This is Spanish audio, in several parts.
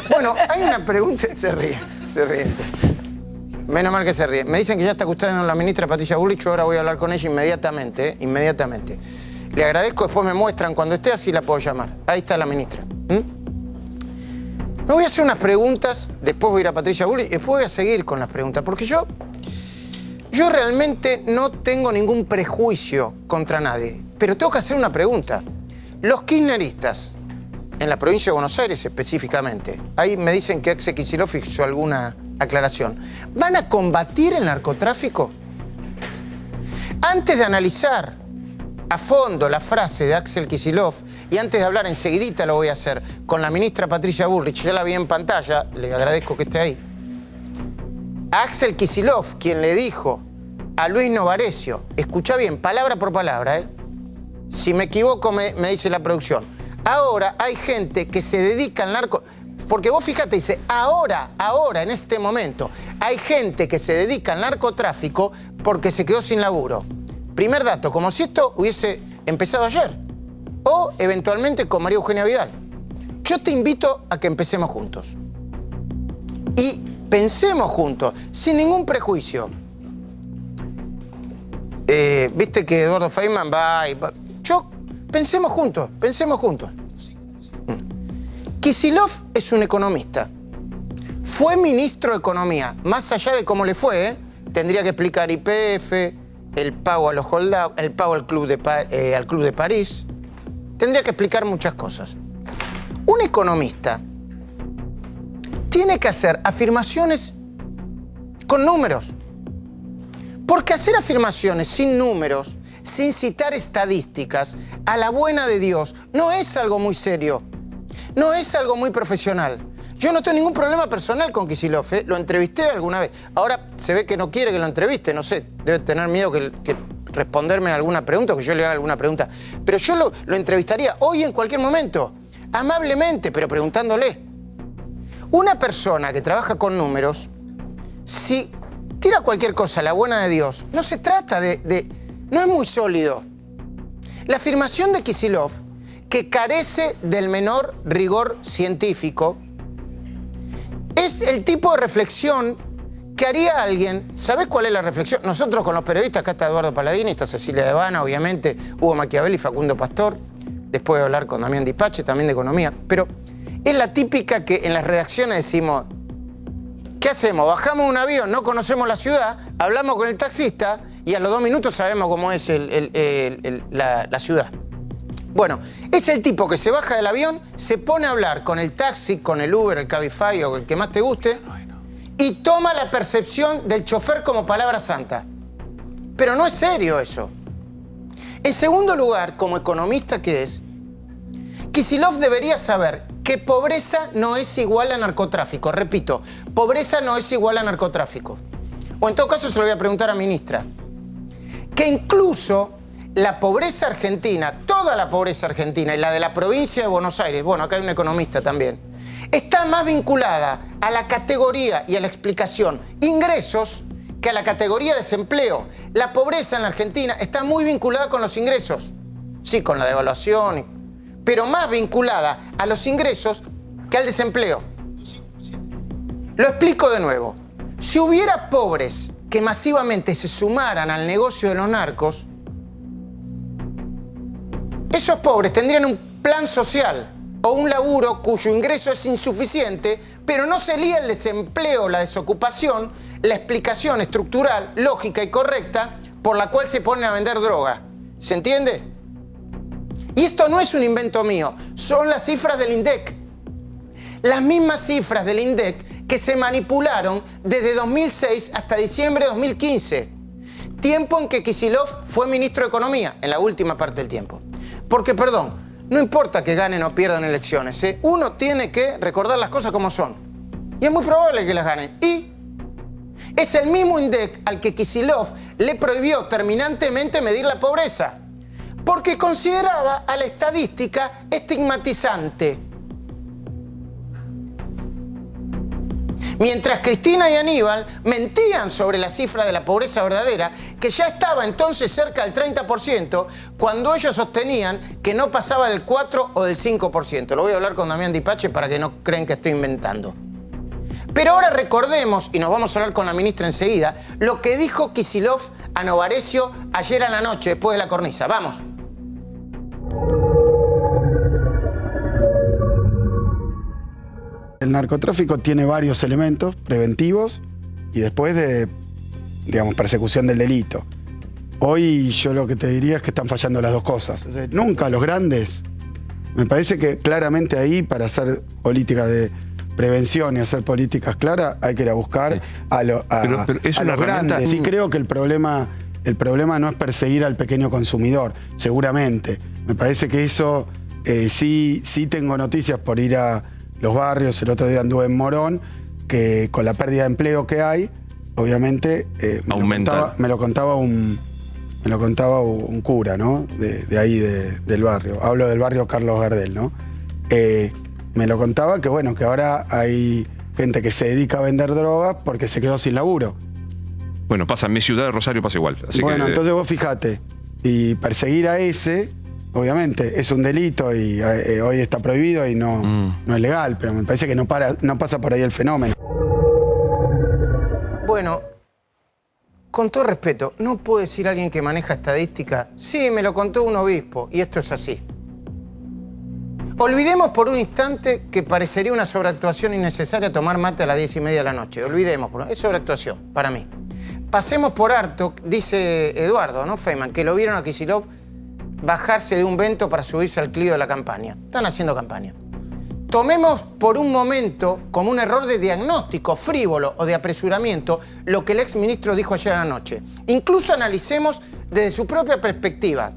Bueno, hay una pregunta... Se ríe. Menos mal que se ríe. Me dicen que ya está custodiando la ministra Patricia Bullrich. Yo ahora voy a hablar con ella inmediatamente, inmediatamente. Le agradezco, después me muestran. Cuando esté así la puedo llamar. Ahí está la ministra. Me voy a hacer unas preguntas, después voy a ir a Patricia Bullrich y después voy a seguir con las preguntas. Porque yo realmente no tengo ningún prejuicio contra nadie. Pero tengo que hacer una pregunta. Los kirchneristas, en la provincia de Buenos Aires específicamente, ahí me dicen que Axel Kicillof hizo alguna aclaración, ¿van a combatir el narcotráfico? Antes de analizar a fondo la frase de Axel Kicillof, y antes de hablar enseguidita lo voy a hacer con la ministra Patricia Bullrich, ya la vi en pantalla, le agradezco que esté ahí. A Axel Kicillof, quien le dijo a Luis Novarecio, escucha bien, palabra por palabra, si me equivoco me dice la producción, ahora hay gente que se dedica al narco... Porque vos fíjate, dice, ahora, en este momento, hay gente que se dedica al narcotráfico porque se quedó sin laburo. Primer dato, como si esto hubiese empezado ayer. O, eventualmente, con María Eugenia Vidal. Yo te invito a que empecemos juntos. Y pensemos juntos, sin ningún prejuicio. Viste que Eduardo Feynman va y... Pensemos juntos. Kicillof es un economista. Fue ministro de Economía. Más allá de cómo le fue, tendría que explicar YPF, el pago a los holdouts, el pago al Club de París. Tendría que explicar muchas cosas. Un economista tiene que hacer afirmaciones con números. Porque hacer afirmaciones sin números, sin citar estadísticas, a la buena de Dios, no es algo muy serio. No es algo muy profesional. Yo no tengo ningún problema personal con Kicillof, lo entrevisté alguna vez. Ahora se ve que no quiere que lo entreviste, no sé, debe tener miedo que responderme a alguna pregunta, que yo le haga alguna pregunta. Pero yo lo entrevistaría hoy en cualquier momento, amablemente, pero preguntándole. Una persona que trabaja con números, si tira cualquier cosa a la buena de Dios, no se trata no es muy sólido. La afirmación de Kicillof, que carece del menor rigor científico, es el tipo de reflexión que haría alguien. ¿Sabés cuál es la reflexión? Nosotros con los periodistas, acá está Eduardo Paladini, está Cecilia Devana, obviamente, Hugo Machiavelli, Facundo Pastor, después de hablar con Damián Dipache, también de economía, pero es la típica que en las redacciones decimos, ¿qué hacemos? Bajamos un avión, no conocemos la ciudad, hablamos con el taxista y a los 2 minutos sabemos cómo es la ciudad. Bueno, es el tipo que se baja del avión, se pone a hablar con el taxi, con el Uber, el Cabify o el que más te guste, y toma la percepción del chofer como palabra santa. Pero no es serio eso. En segundo lugar, como economista que es, Kicillof debería saber que pobreza no es igual a narcotráfico. Repito, pobreza no es igual a narcotráfico. O en todo caso se lo voy a preguntar a ministra. Que incluso la pobreza argentina, toda la pobreza argentina y la de la provincia de Buenos Aires, bueno, acá hay un economista también, está más vinculada a la categoría y a la explicación ingresos que a la categoría desempleo. La pobreza en la Argentina está muy vinculada con los ingresos, sí, con la devaluación, pero más vinculada a los ingresos que al desempleo. Lo explico de nuevo. Si hubiera pobres que masivamente se sumaran al negocio de los narcos, esos pobres tendrían un plan social o un laburo cuyo ingreso es insuficiente, pero no sería el desempleo, la desocupación, la explicación estructural, lógica y correcta por la cual se ponen a vender droga. ¿Se entiende? Y esto no es un invento mío, son las cifras del INDEC. Las mismas cifras del INDEC que se manipularon desde 2006 hasta diciembre de 2015. Tiempo en que Kicillof fue ministro de Economía, en la última parte del tiempo. Porque, perdón, no importa que ganen o pierdan elecciones, uno tiene que recordar las cosas como son. Y es muy probable que las ganen. Y es el mismo INDEC al que Kicillof le prohibió terminantemente medir la pobreza, porque consideraba a la estadística estigmatizante. Mientras Cristina y Aníbal mentían sobre la cifra de la pobreza verdadera, que ya estaba entonces cerca del 30%, cuando ellos sostenían que no pasaba del 4 o del 5%. Lo voy a hablar con Damián Dipache para que no creen que estoy inventando. Pero ahora recordemos, y nos vamos a hablar con la ministra enseguida, lo que dijo Kicillof a Novarecio ayer a la noche, después de la cornisa. Vamos. El narcotráfico tiene varios elementos preventivos y después de, digamos, persecución del delito. Hoy yo lo que te diría es que están fallando las dos cosas. Nunca los grandes, me parece que claramente ahí para hacer política de prevención y hacer políticas claras hay que ir a buscar a los grandes. Sí creo que el problema no es perseguir al pequeño consumidor, seguramente. Me parece que eso sí tengo noticias por ir a los barrios. El otro día anduve en Morón, que con la pérdida de empleo que hay, obviamente me lo contaba un cura, ¿no? De ahí, del barrio. Hablo del barrio Carlos Gardel, ¿no? Me lo contaba que, bueno, que ahora hay gente que se dedica a vender drogas porque se quedó sin laburo. Bueno, pasa en mi ciudad de Rosario, pasa igual. Así bueno, que, entonces vos fijate, y perseguir a ese, obviamente, es un delito y hoy está prohibido y no es legal, pero me parece que no pasa por ahí el fenómeno. Bueno, con todo respeto, ¿no puedo decir alguien que maneja estadística? Sí, me lo contó un obispo, y esto es así. Olvidemos por un instante que parecería una sobreactuación innecesaria tomar mate a las 10:30 de la noche. Olvidemos, es sobreactuación, para mí. Pasemos por harto, dice Eduardo, ¿no? Feynman, que lo vieron a Kicillof bajarse de un vento para subirse al Clio de la campaña. Están haciendo campaña. Tomemos por un momento como un error de diagnóstico frívolo o de apresuramiento lo que el exministro dijo ayer a la noche. Incluso analicemos desde su propia perspectiva.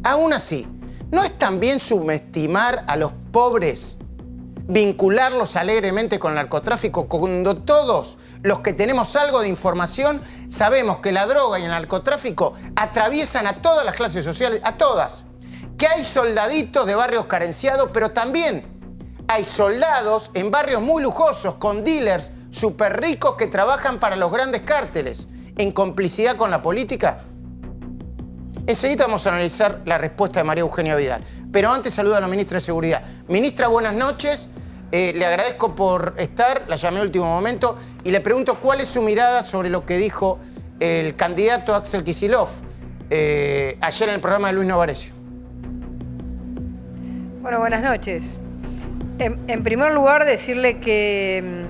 Aún así, ¿no es también subestimar a los pobres, vincularlos alegremente con el narcotráfico, cuando todos los que tenemos algo de información sabemos que la droga y el narcotráfico atraviesan a todas las clases sociales, a todas? Que hay soldaditos de barrios carenciados, pero también hay soldados en barrios muy lujosos con dealers súper ricos que trabajan para los grandes cárteles en complicidad con la política. Enseguida vamos a analizar la respuesta de María Eugenia Vidal. Pero antes saludo a la ministra de Seguridad. Ministra, buenas noches. Le agradezco por estar, la llamé a último momento, y le pregunto cuál es su mirada sobre lo que dijo el candidato Axel Kicillof ayer en el programa de Luis Novarecio. Bueno, buenas noches. En primer lugar, decirle que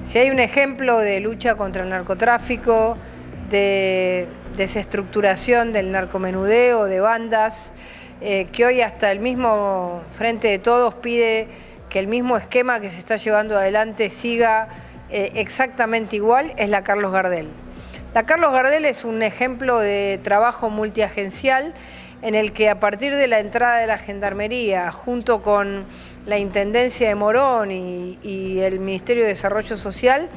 si hay un ejemplo de lucha contra el narcotráfico, de desestructuración del narcomenudeo, de bandas, que hoy hasta el mismo Frente de Todos pide que el mismo esquema que se está llevando adelante siga exactamente igual, es la Carlos Gardel. La Carlos Gardel es un ejemplo de trabajo multiagencial en el que a partir de la entrada de la Gendarmería, junto con la Intendencia de Morón y el Ministerio de Desarrollo Social,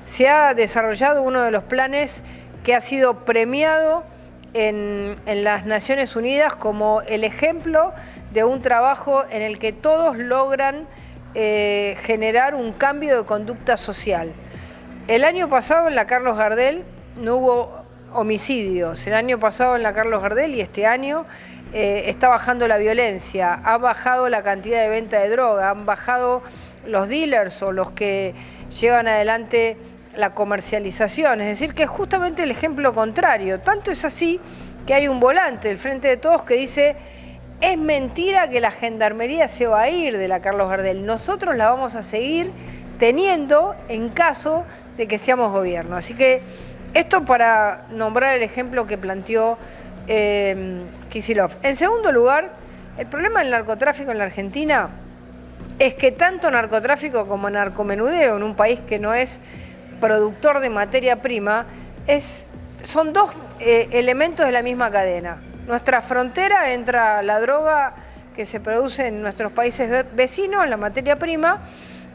se ha desarrollado uno de los planes que ha sido premiado en las Naciones Unidas como el ejemplo de un trabajo en el que todos logran generar un cambio de conducta social. El año pasado en la Carlos Gardel no hubo homicidios, el año pasado en la Carlos Gardel y este año está bajando la violencia, ha bajado la cantidad de venta de droga, han bajado los dealers o los que llevan adelante la comercialización, es decir, que es justamente el ejemplo contrario. Tanto es así que hay un volante del Frente de Todos que dice: es mentira que la Gendarmería se va a ir de la Carlos Gardel, nosotros la vamos a seguir teniendo en caso de que seamos gobierno. Así que esto para nombrar el ejemplo que planteó Kicillof. En segundo lugar, el problema del narcotráfico en la Argentina es que tanto narcotráfico como narcomenudeo en un país que no es productor de materia prima son dos elementos de la misma cadena. Nuestra frontera entra la droga que se produce en nuestros países vecinos, la materia prima,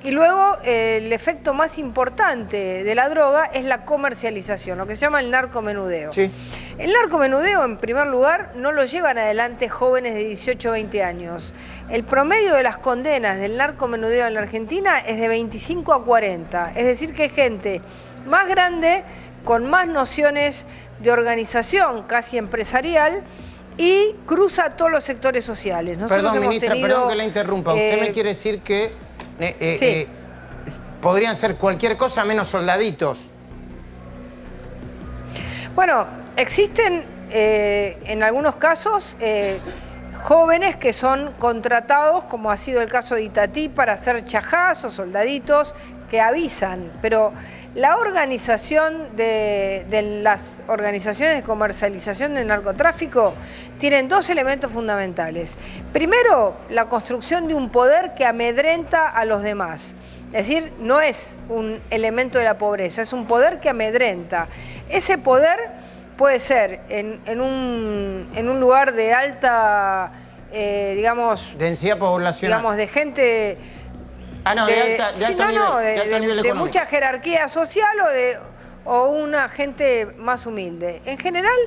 y luego el efecto más importante de la droga es la comercialización, lo que se llama el narcomenudeo. Sí. El narcomenudeo, en primer lugar, no lo llevan adelante jóvenes de 18 o 20 años. el promedio de las condenas del narcomenudeo en la Argentina es de 25 a 40. Es decir, que es gente más grande, con más nociones de organización, casi empresarial, y cruza todos los sectores sociales. Perdón, ministra, perdón que la interrumpa. ¿Usted me quiere decir que sí. podrían ser cualquier cosa menos soldaditos? Bueno, existen en algunos casos jóvenes que son contratados, como ha sido el caso de Itatí, para hacer chajás o soldaditos que avisan, pero la organización de las organizaciones de comercialización del narcotráfico tienen dos elementos fundamentales. Primero, la construcción de un poder que amedrenta a los demás. Es decir, no es un elemento de la pobreza, es un poder que amedrenta. Ese poder puede ser en un lugar de alta, digamos... densidad poblacional. Digamos, de gente... de alto nivel de económico. mucha jerarquía social o una gente más humilde. En general,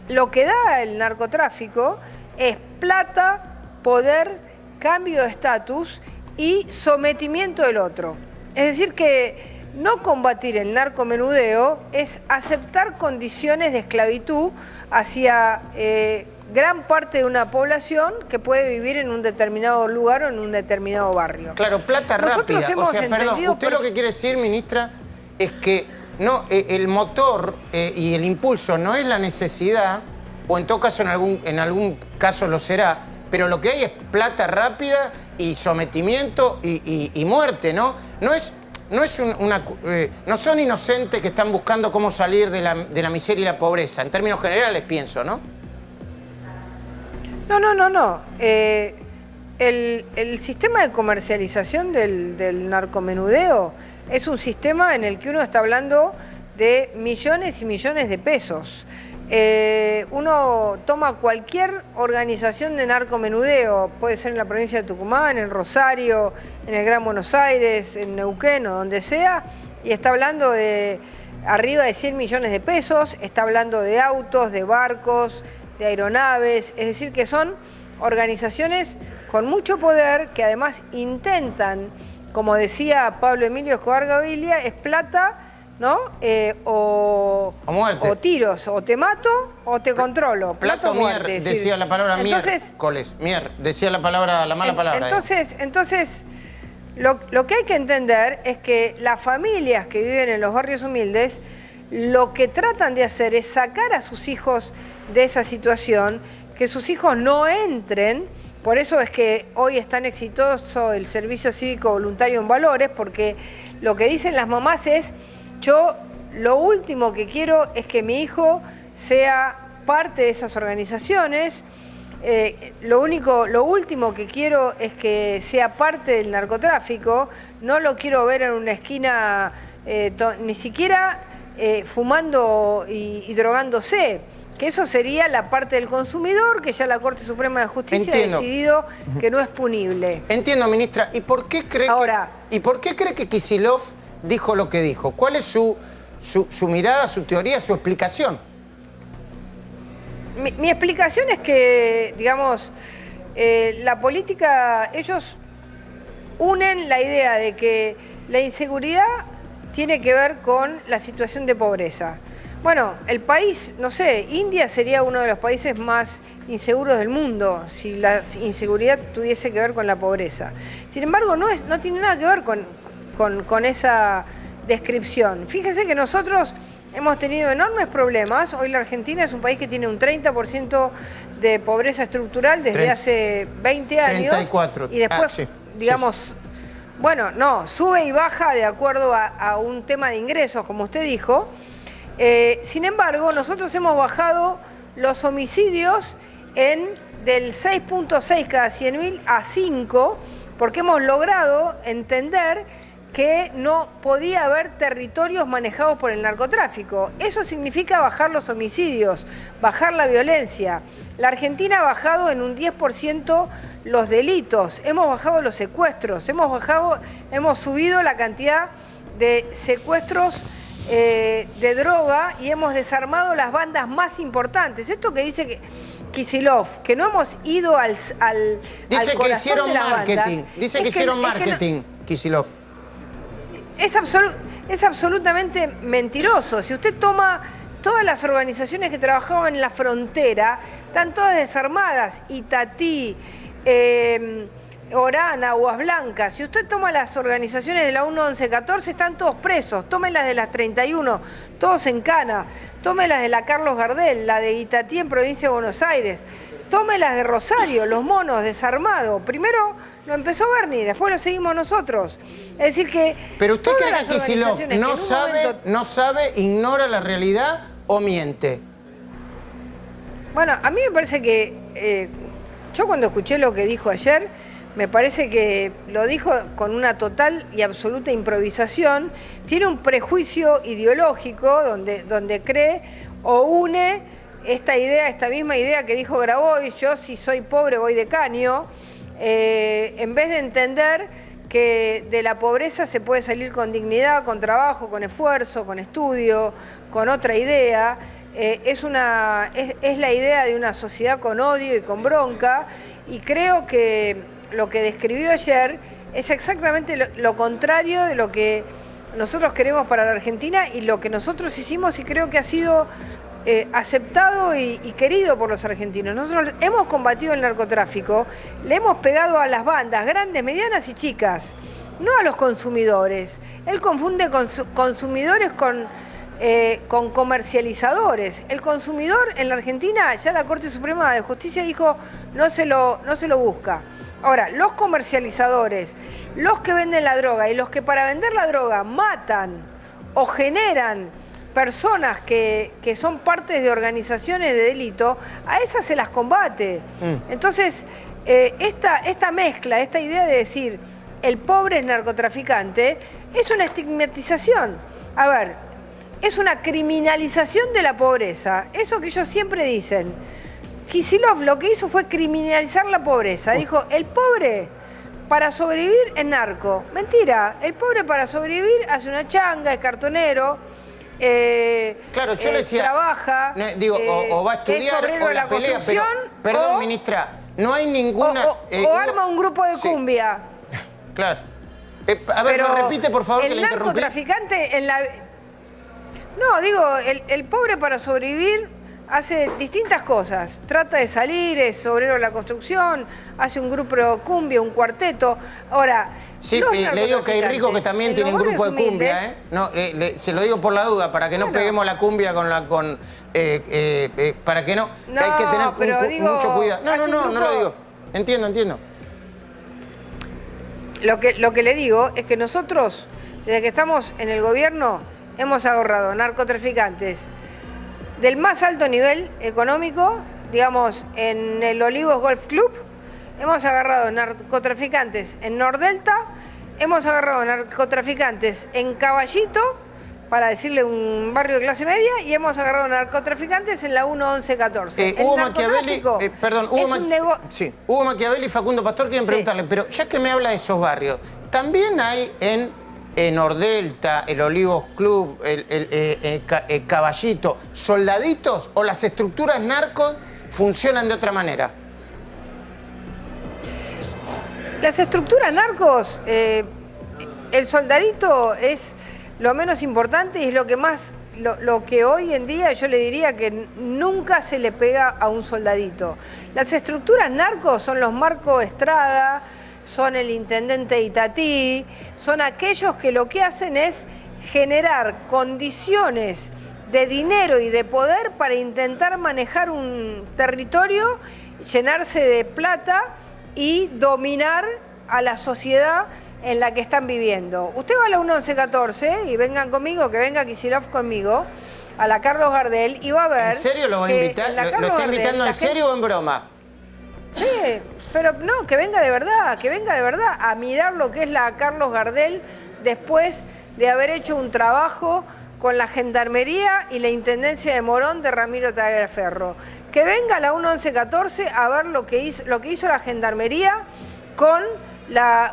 lo que da el narcotráfico es plata, poder, cambio de estatus y sometimiento del otro. Es decir que no combatir el narcomenudeo es aceptar condiciones de esclavitud hacia gran parte de una población que puede vivir en un determinado lugar o en un determinado barrio. Claro, plata Nosotros rápida. O sea, perdón, usted lo que quiere decir, ministra, es que no, el motor y el impulso no es la necesidad, o en todo caso en algún caso lo será, pero lo que hay es plata rápida y sometimiento y muerte, ¿no? No son inocentes que están buscando cómo salir de la miseria y la pobreza, en términos generales pienso, ¿no? No. El sistema de comercialización del narcomenudeo es un sistema en el que uno está hablando de millones y millones de pesos. Uno toma cualquier organización de narcomenudeo, puede ser en la provincia de Tucumán, en Rosario, en el Gran Buenos Aires, en Neuquén o donde sea, y está hablando de arriba de 100 millones de pesos, está hablando de autos, de barcos, de aeronaves, es decir que son organizaciones con mucho poder que además intentan, como decía Pablo Emilio Escobar Gaviria, es plata, ¿no? O muerte. O tiros, o te mato o te controlo. Plata o muerte, decía la palabra miércoles. Decía la mala palabra. Entonces lo que hay que entender es que las familias que viven en los barrios humildes lo que tratan de hacer es sacar a sus hijos de esa situación, que sus hijos no entren. Por eso es que hoy es tan exitoso el servicio cívico voluntario en Valores, porque lo que dicen las mamás es: yo lo último que quiero es que mi hijo sea parte de esas organizaciones, lo último que quiero es que sea parte del narcotráfico, no lo quiero ver en una esquina ni siquiera fumando y drogándose, que eso sería la parte del consumidor, que ya la Corte Suprema de Justicia ha decidido que no es punible. Entiendo, ministra. ¿Y por qué cree que Kicillof dijo lo que dijo? ¿Cuál es su mirada, su teoría, su explicación? Mi explicación es que, digamos, la política, ellos unen la idea de que la inseguridad tiene que ver con la situación de pobreza. Bueno, el país, no sé, India sería uno de los países más inseguros del mundo si la inseguridad tuviese que ver con la pobreza. Sin embargo, no tiene nada que ver con esa descripción. Fíjese que nosotros hemos tenido enormes problemas. Hoy la Argentina es un país que tiene un 30% de pobreza estructural desde hace 20 años. 34. Y después, sí, digamos, sí. Bueno, no, sube y baja de acuerdo a un tema de ingresos, como usted dijo. Sin embargo, nosotros hemos bajado los homicidios del 6.6 cada 100.000 a 5, porque hemos logrado entender que no podía haber territorios manejados por el narcotráfico. Eso significa bajar los homicidios, bajar la violencia. La Argentina ha bajado en un 10% los delitos, hemos bajado los secuestros, hemos subido la cantidad de secuestros de droga y hemos desarmado las bandas más importantes. Esto que dice Kicillof, que no hemos ido al Dice al que hicieron de la marketing. banda, Dice que hicieron marketing, Kicillof. Es absolutamente mentiroso. Si usted toma todas las organizaciones que trabajaban en la frontera, están todas desarmadas. Itatí, Orana, Aguas Blancas. Si usted toma las organizaciones de la 1-11-14, están todos presos. Tome las de las 31, todos en cana. Tome las de la Carlos Gardel, la de Itatí en Provincia de Buenos Aires. Tome las de Rosario, los monos, desarmados. Primero lo empezó Bernie, después lo seguimos nosotros. Es decir que... Pero usted cree que Kicillof no momento... sabe, ignora la realidad o miente. Bueno, a mí me parece que... yo cuando escuché lo que dijo ayer, me parece que lo dijo con una total y absoluta improvisación. Tiene un prejuicio ideológico donde cree o une esta idea, esta misma idea que dijo Grabois, yo si soy pobre voy de caño, en vez de entender que de la pobreza se puede salir con dignidad, con trabajo, con esfuerzo, con estudio, con otra idea. Es la idea de una sociedad con odio y con bronca, y creo que lo que describió ayer es exactamente lo contrario de lo que nosotros queremos para la Argentina y lo que nosotros hicimos, y creo que ha sido aceptado y querido por los argentinos. Nosotros hemos combatido el narcotráfico, le hemos pegado a las bandas, grandes, medianas y chicas, no a los consumidores. Él confunde consumidores con comercializadores. El consumidor en la Argentina, ya la Corte Suprema de Justicia dijo, no se lo busca. Ahora, los comercializadores, los que venden la droga y los que para vender la droga matan o generan personas que son parte de organizaciones de delito, a esas se las combate. Entonces, esta mezcla, esta idea de decir el pobre es narcotraficante, es una estigmatización. A ver, es una criminalización de la pobreza. Eso que ellos siempre dicen. Kicillof lo que hizo fue criminalizar la pobreza. Dijo, el pobre para sobrevivir es narco. Mentira, el pobre para sobrevivir hace una changa, es cartonero, claro, yo le decía, trabaja, digo, o va a estudiar o la pelea, pero, perdón, ministra, no hay ninguna... o arma un grupo de cumbia. Claro. A ver, ¿me repite, por favor, que le interrumpí? El narcotraficante en la... No, digo, el pobre para sobrevivir hace distintas cosas. Trata de salir, es obrero de la construcción, hace un grupo de cumbia, un cuarteto. Ahora, sí, le digo que hay ricos que también tienen un grupo de cumbia, ¿eh? No, se lo digo por la duda, para que no peguemos la cumbia para que no... No, hay que tener mucho cuidado. No lo digo. Entiendo. Lo que le digo es que nosotros, desde que estamos en el gobierno, hemos agarrado narcotraficantes del más alto nivel económico, digamos, en el Olivos Golf Club, hemos agarrado narcotraficantes en Nordelta, hemos agarrado narcotraficantes en Caballito, para decirle un barrio de clase media, y hemos agarrado narcotraficantes en la 1-11-14. Hugo Machiavelli y Facundo Pastor quieren preguntarle, pero ya que me habla de esos barrios, también hay en Nordelta, el Olivos Club, el Caballito, soldaditos, o las estructuras narcos funcionan de otra manera. Las estructuras narcos, el soldadito es lo menos importante y es lo que más, lo que hoy en día yo le diría que nunca se le pega a un soldadito. Las estructuras narcos son los Marco Estrada, son el intendente Itatí, son aquellos que lo que hacen es generar condiciones de dinero y de poder para intentar manejar un territorio, llenarse de plata y dominar a la sociedad en la que están viviendo. Usted va a la 1-11-14 y vengan conmigo, que venga Kicillof conmigo, a la Carlos Gardel, y va a ver... ¿En serio lo va a invitar? ¿Lo está invitando en serio o en broma? Sí, pero no, que venga de verdad a mirar lo que es la Carlos Gardel después de haber hecho un trabajo con la Gendarmería y la Intendencia de Morón de Ramiro Tagliaferro. Que venga a la 1-11-14 a ver lo que hizo la Gendarmería con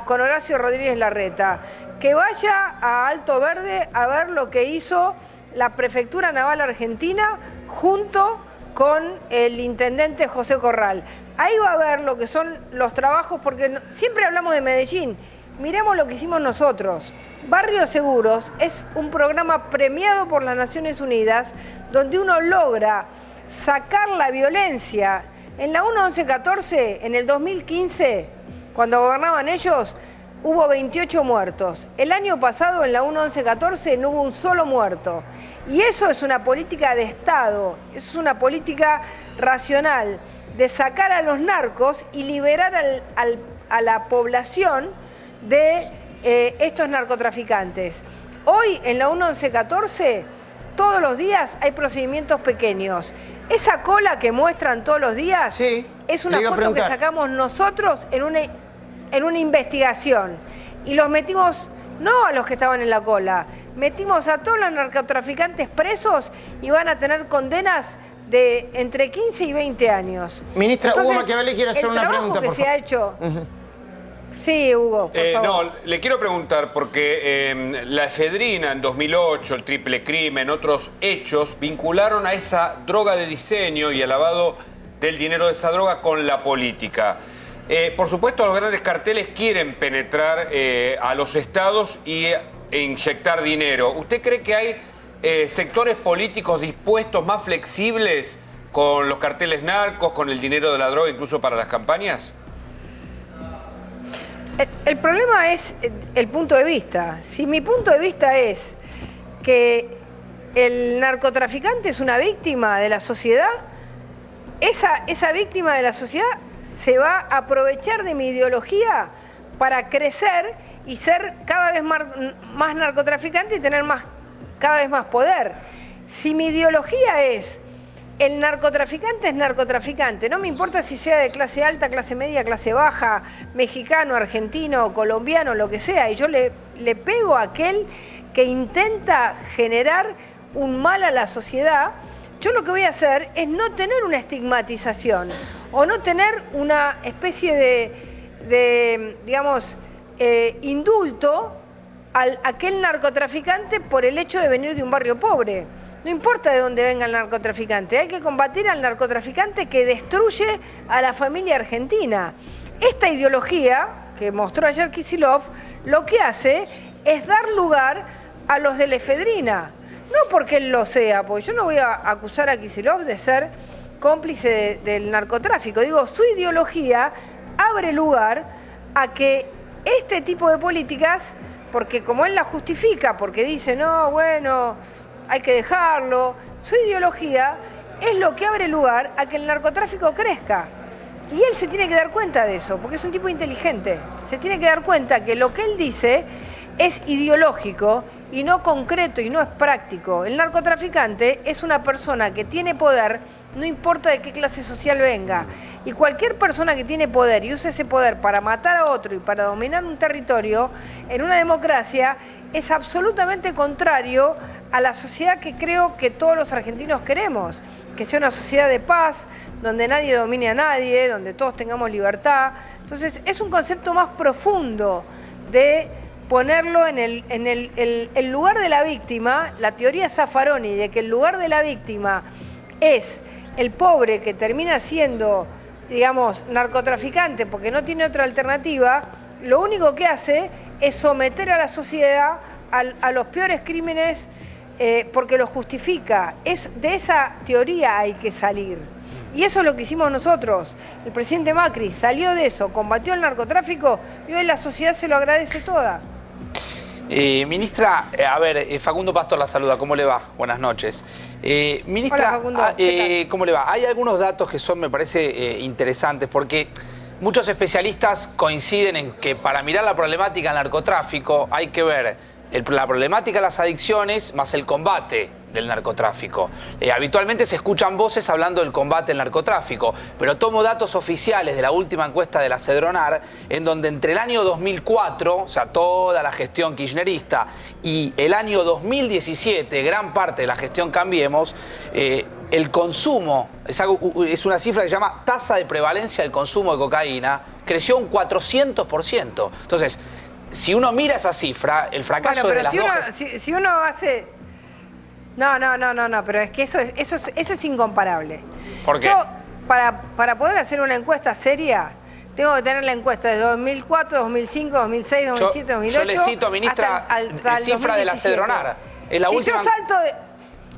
Horacio Rodríguez Larreta. Que vaya a Alto Verde a ver lo que hizo la Prefectura Naval Argentina junto con el intendente José Corral. Ahí va a ver lo que son los trabajos, porque siempre hablamos de Medellín. Miremos lo que hicimos nosotros. Barrios Seguros es un programa premiado por las Naciones Unidas donde uno logra sacar la violencia. En la 1114, en el 2015, cuando gobernaban ellos, hubo 28 muertos. El año pasado, en la 1114, no hubo un solo muerto. Y eso es una política de Estado, eso es una política racional, de sacar a los narcos y liberar a la población de estos narcotraficantes. Hoy, en la 1114, todos los días hay procedimientos pequeños. Esa cola que muestran todos los días es una foto que sacamos nosotros en una investigación. Y los metimos, no a los que estaban en la cola, metimos a todos los narcotraficantes presos y van a tener condenas de entre 15 y 20 años. Ministra, Hugo Machiavelli quiere hacer una pregunta, por favor. Se ha hecho... Sí, Hugo, por favor. No, le quiero preguntar, porque la efedrina en 2008, el triple crimen, otros hechos, vincularon a esa droga de diseño y al lavado del dinero de esa droga con la política. Por supuesto, los grandes carteles quieren penetrar a los estados e inyectar dinero. ¿Usted cree que hay sectores políticos dispuestos, más flexibles con los carteles narcos, con el dinero de la droga, incluso para las campañas? El problema es el punto de vista. Si mi punto de vista es que el narcotraficante es una víctima de la sociedad, esa víctima de la sociedad se va a aprovechar de mi ideología para crecer y ser cada vez más narcotraficante y tener cada vez más poder. Si mi ideología es el narcotraficante es narcotraficante, no me importa si sea de clase alta, clase media, clase baja, mexicano, argentino, colombiano, lo que sea, y yo le pego a aquel que intenta generar un mal a la sociedad. Yo lo que voy a hacer es no tener una estigmatización o no tener una especie de digamos, indulto a aquel narcotraficante por el hecho de venir de un barrio pobre. No importa de dónde venga el narcotraficante, hay que combatir al narcotraficante que destruye a la familia argentina. Esta ideología que mostró ayer Kicillof lo que hace es dar lugar a los de la efedrina. No porque él lo sea, porque yo no voy a acusar a Kicillof de ser cómplice del narcotráfico. Digo, su ideología abre lugar a que este tipo de políticas, porque como él la justifica, porque dice, no, bueno, hay que dejarlo, su ideología es lo que abre lugar a que el narcotráfico crezca. Y él se tiene que dar cuenta de eso, porque es un tipo inteligente. Se tiene que dar cuenta que lo que él dice es ideológico y no concreto y no es práctico. El narcotraficante es una persona que tiene poder, no importa de qué clase social venga. Y cualquier persona que tiene poder y usa ese poder para matar a otro y para dominar un territorio, en una democracia, es absolutamente contrario a la sociedad que creo que todos los argentinos queremos, que sea una sociedad de paz, donde nadie domine a nadie, donde todos tengamos libertad. Entonces, es un concepto más profundo de ponerlo en el lugar de la víctima. La teoría Zaffaroni de que el lugar de la víctima es el pobre que termina siendo, digamos, narcotraficante porque no tiene otra alternativa, lo único que hace es someter a la sociedad a los peores crímenes porque lo justifica. De esa teoría hay que salir. Y eso es lo que hicimos nosotros. El presidente Macri salió de eso, combatió el narcotráfico y hoy la sociedad se lo agradece toda. Ministra, a ver, Facundo Pastor la saluda, ¿cómo le va? Buenas noches. Ministra, hola, Facundo, ¿qué tal? ¿Cómo le va? Hay algunos datos que son, me parece, interesantes, porque muchos especialistas coinciden en que para mirar la problemática del narcotráfico hay que ver la problemática de las adicciones más el combate del narcotráfico. Habitualmente se escuchan voces hablando del combate del narcotráfico, pero tomo datos oficiales de la última encuesta de la Cedronar, en donde entre el año 2004, o sea, toda la gestión kirchnerista, y el año 2017, gran parte de la gestión Cambiemos, el consumo, es una cifra que se llama tasa de prevalencia del consumo de cocaína, creció un 400%. Entonces, si uno mira esa cifra, el fracaso de las dos... Si uno hace... No, pero es que eso es incomparable. ¿Por qué? Yo, para poder hacer una encuesta seria, tengo que tener la encuesta de 2004, 2005, 2006, 2007, 2008. Yo le cito, ministra, hasta el cifra de la 2017. Cedronar. Es la si última. Yo salto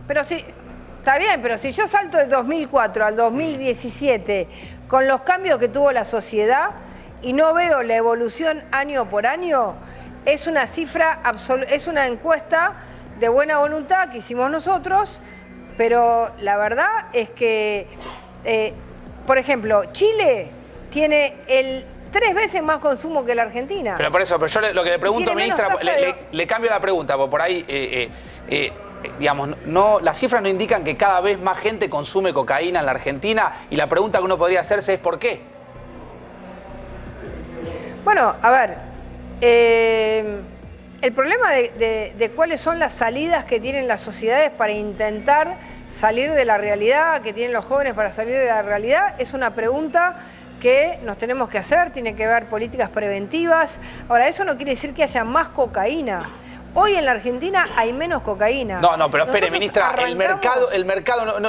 pero si, está bien, pero si yo salto de 2004 al 2017 con los cambios que tuvo la sociedad y no veo la evolución año por año, es una cifra es una encuesta de buena voluntad que hicimos nosotros, pero la verdad es que, por ejemplo, Chile tiene 3 veces más consumo que la Argentina. Pero por eso, yo lo que le pregunto, ministra, le cambio la pregunta, porque por ahí, digamos, las cifras no indican que cada vez más gente consume cocaína en la Argentina, y la pregunta que uno podría hacerse es ¿por qué? Bueno, a ver, el problema de cuáles son las salidas que tienen las sociedades para intentar salir de la realidad, que tienen los jóvenes para salir de la realidad, es una pregunta que nos tenemos que hacer, tiene que ver políticas preventivas. Ahora, eso no quiere decir que haya más cocaína. Hoy en la Argentina hay menos cocaína. No, pero espere, ministra, el mercado,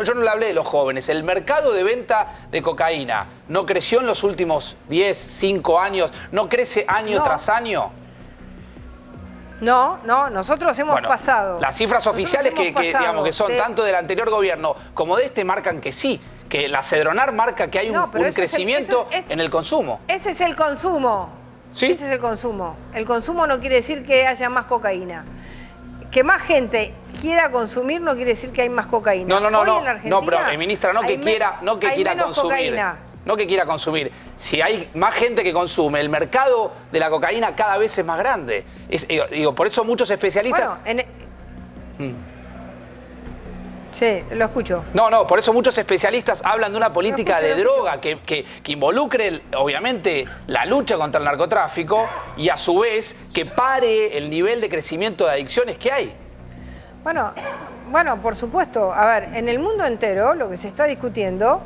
yo no le hablé de los jóvenes, el mercado de venta de cocaína no creció en los últimos 10, 5 años, no crece año tras año. No, nosotros hemos pasado. Las cifras oficiales digamos, que son tanto del anterior gobierno como de este marcan que sí, que la Cedronar marca que hay un crecimiento en el consumo. Ese es el consumo. ¿Sí? Ese es el consumo. El consumo no quiere decir que haya más cocaína. Que más gente quiera consumir no quiere decir que hay más cocaína. No, pero ministra, no que quiera consumir. Cocaína. No que quiera consumir. Si hay más gente que consume, el mercado de la cocaína cada vez es más grande. Por eso muchos especialistas... Sí, lo escucho. Por eso muchos especialistas hablan de una política de droga que involucre, obviamente, la lucha contra el narcotráfico y a su vez que pare el nivel de crecimiento de adicciones que hay. Bueno, por supuesto. A ver, en el mundo entero lo que se está discutiendo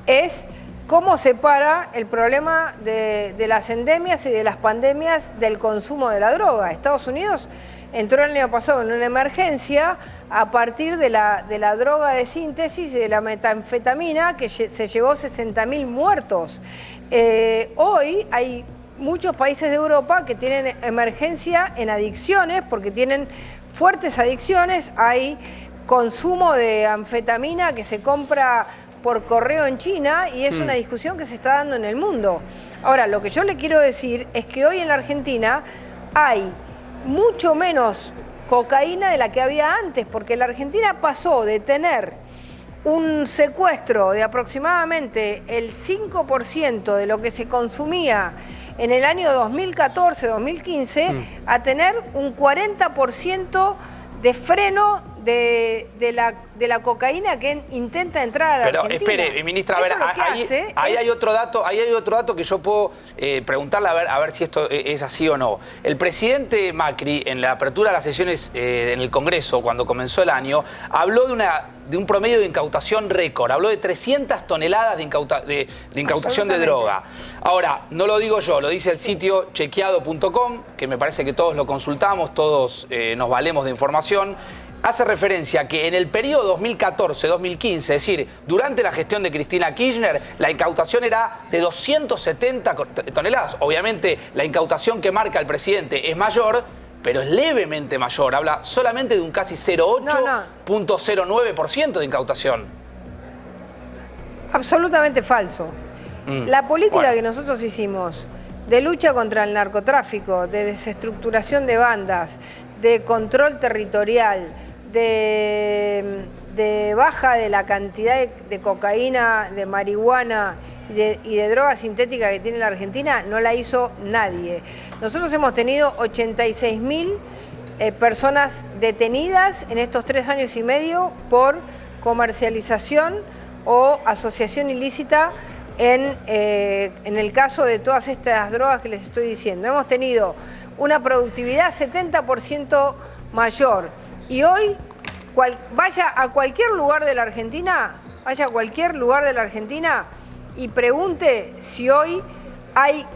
es cómo se para el problema de las endemias y de las pandemias del consumo de la droga. Estados Unidos entró el año pasado en una emergencia a partir de la droga de síntesis y de la metanfetamina, que se llevó 60.000 muertos. Hoy hay muchos países de Europa que tienen emergencia en adicciones porque tienen fuertes adicciones. Hay consumo de anfetamina que se compra por correo en China y es una discusión que se está dando en el mundo. Ahora, lo que yo le quiero decir es que hoy en la Argentina hay mucho menos cocaína de la que había antes, porque la Argentina pasó de tener un secuestro de aproximadamente el 5% de lo que se consumía en el año 2014-2015 a tener un 40% de freno de la cocaína que intenta entrar a la Argentina. Pero espere, ministra, a ver, ahí hay otro dato que yo puedo preguntarle a ver si esto es así o no. El presidente Macri, en la apertura de las sesiones en el Congreso, cuando comenzó el año, habló de un promedio de incautación récord, habló de 300 toneladas de incautación de droga. Ahora, no lo digo yo, lo dice el sitio chequeado.com, que me parece que todos lo consultamos, todos nos valemos de información. Hace referencia a que en el periodo 2014-2015, es decir, durante la gestión de Cristina Kirchner, la incautación era de 270 toneladas. Obviamente, la incautación que marca el presidente es mayor, pero es levemente mayor. Habla solamente de un casi 0,8.09% de incautación. Absolutamente falso. La política que nosotros hicimos de lucha contra el narcotráfico, de desestructuración de bandas, de control territorial, de baja de la cantidad de cocaína, de marihuana y de droga sintética que tiene la Argentina, no la hizo nadie. Nosotros hemos tenido 86.000 personas detenidas en estos 3 años y medio por comercialización o asociación ilícita en el caso de todas estas drogas que les estoy diciendo. Hemos tenido una productividad 70% mayor. Y hoy, vaya a cualquier lugar de la Argentina, y pregunte si hoy hay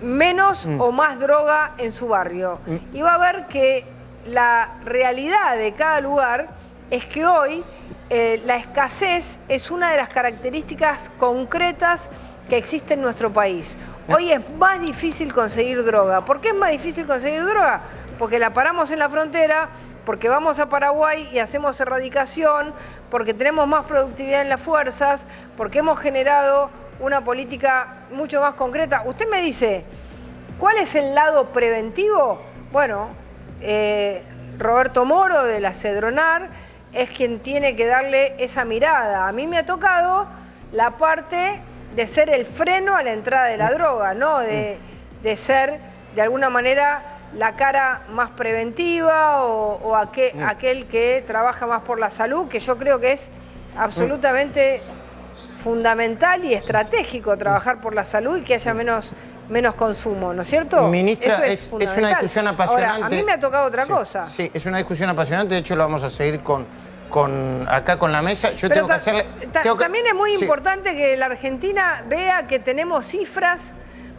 menos o más droga en su barrio. Y va a ver que la realidad de cada lugar es que hoy la escasez es una de las características concretas que existe en nuestro país. Hoy es más difícil conseguir droga. ¿Por qué es más difícil conseguir droga? Porque la paramos en la frontera, porque vamos a Paraguay y hacemos erradicación, porque tenemos más productividad en las fuerzas, porque hemos generado una política mucho más concreta. Usted me dice, ¿cuál es el lado preventivo? Bueno, Roberto Moro de la Cedronar es quien tiene que darle esa mirada. A mí me ha tocado la parte de ser el freno a la entrada de la droga, ¿no? De ser, de alguna manera, la cara más preventiva o aquel que trabaja más por la salud, que yo creo que es absolutamente fundamental y estratégico trabajar por la salud y que haya menos consumo, ¿no es cierto? Ministra, es una discusión apasionante. Ahora, a mí me ha tocado otra cosa. Sí, es una discusión apasionante, de hecho lo vamos a seguir acá con la mesa. Yo tengo que hacerle... También es muy importante que la Argentina vea que tenemos cifras,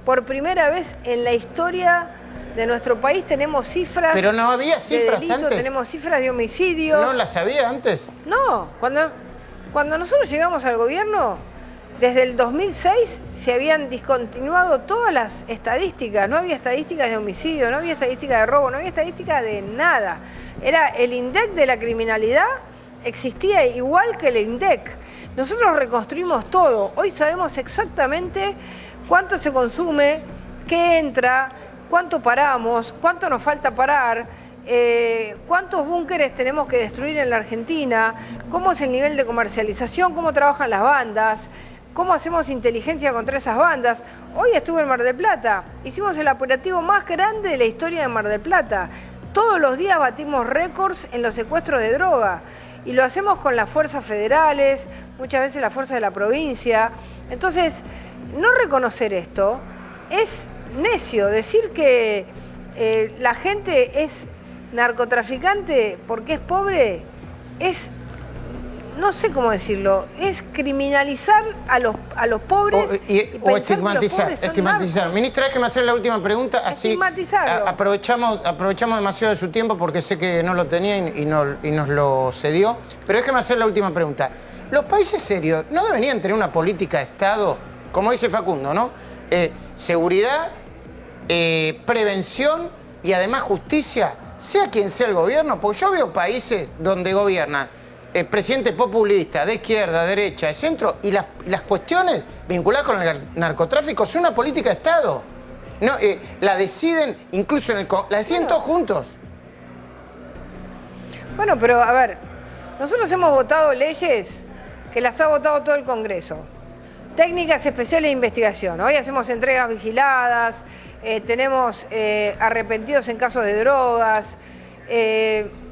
por primera vez en la historia de nuestro país tenemos cifras... Pero no había cifras de delito, antes. Tenemos cifras de homicidios. ¿No las había antes? No, cuando nosotros llegamos al gobierno, desde el 2006 se habían discontinuado todas las estadísticas. No había estadísticas de homicidio, no había estadísticas de robo, no había estadística de nada. Era el INDEC de la criminalidad, existía igual que el INDEC. Nosotros reconstruimos todo. Hoy sabemos exactamente cuánto se consume, qué entra, cuánto paramos, cuánto nos falta parar, cuántos búnkeres tenemos que destruir en la Argentina, cómo es el nivel de comercialización, cómo trabajan las bandas, cómo hacemos inteligencia contra esas bandas. Hoy estuve en Mar del Plata, hicimos el operativo más grande de la historia de Mar del Plata. Todos los días batimos récords en los secuestros de droga y lo hacemos con las fuerzas federales, muchas veces las fuerzas de la provincia. Entonces, no reconocer esto es necio. Decir que la gente es narcotraficante porque es pobre es, no sé cómo decirlo, es criminalizar a los pobres o estigmatizar. Ministra, déjeme hacer la última pregunta, así aprovechamos demasiado de su tiempo porque sé que no lo tenía y nos lo cedió, pero déjeme hacer la última pregunta. Los países serios no deberían tener una política de Estado, como dice Facundo, ¿no? Seguridad, prevención y además justicia, sea quien sea el gobierno, porque yo veo países donde gobiernan presidentes populistas, de izquierda, derecha, de centro, y las cuestiones vinculadas con el narcotráfico son una política de Estado. No, la deciden incluso la deciden todos juntos. Bueno, pero a ver, nosotros hemos votado leyes que las ha votado todo el Congreso. Técnicas especiales de investigación. Hoy hacemos entregas vigiladas, tenemos arrepentidos en casos de drogas.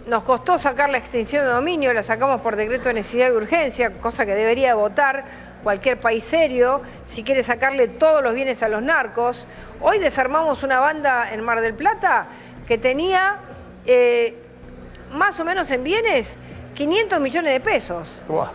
Nos costó sacar la extinción de dominio, la sacamos por decreto de necesidad y urgencia, cosa que debería votar cualquier país serio, si quiere sacarle todos los bienes a los narcos. Hoy desarmamos una banda en Mar del Plata que tenía más o menos en bienes 500 millones de pesos. Wow.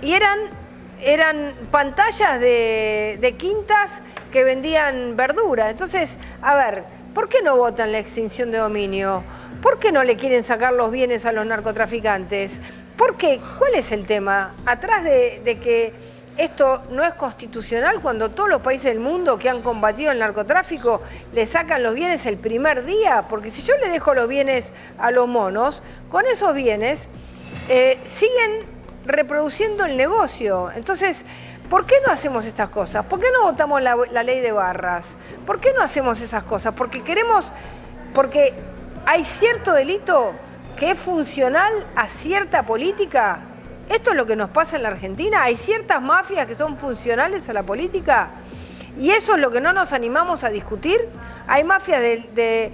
Y eran pantallas de quintas que vendían verdura. Entonces, a ver, ¿por qué no votan la extinción de dominio? ¿Por qué no le quieren sacar los bienes a los narcotraficantes? ¿Por qué? ¿Cuál es el tema? Atrás de que esto no es constitucional, cuando todos los países del mundo que han combatido el narcotráfico le sacan los bienes el primer día, porque si yo le dejo los bienes a los monos, con esos bienes siguen reproduciendo el negocio. Entonces, ¿por qué no hacemos estas cosas? ¿Por qué no votamos la ley de barras? ¿Por qué no hacemos esas cosas? Porque hay cierto delito que es funcional a cierta política. Esto es lo que nos pasa en la Argentina. Hay ciertas mafias que son funcionales a la política y eso es lo que no nos animamos a discutir. Hay mafias de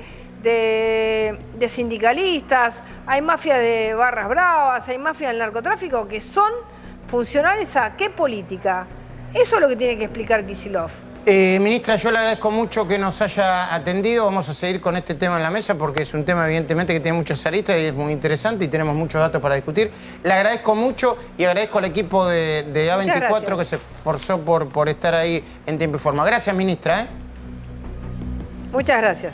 sindicalistas, hay mafias de barras bravas, hay mafias del narcotráfico que son funcionales a qué política. Eso es lo que tiene que explicar Kicillof. Ministra, yo le agradezco mucho que nos haya atendido. Vamos a seguir con este tema en la mesa porque es un tema evidentemente que tiene muchas aristas y es muy interesante y tenemos muchos datos para discutir. Le agradezco mucho y agradezco al equipo de A24 que se esforzó por estar ahí en tiempo y forma. Gracias, ministra. Muchas gracias.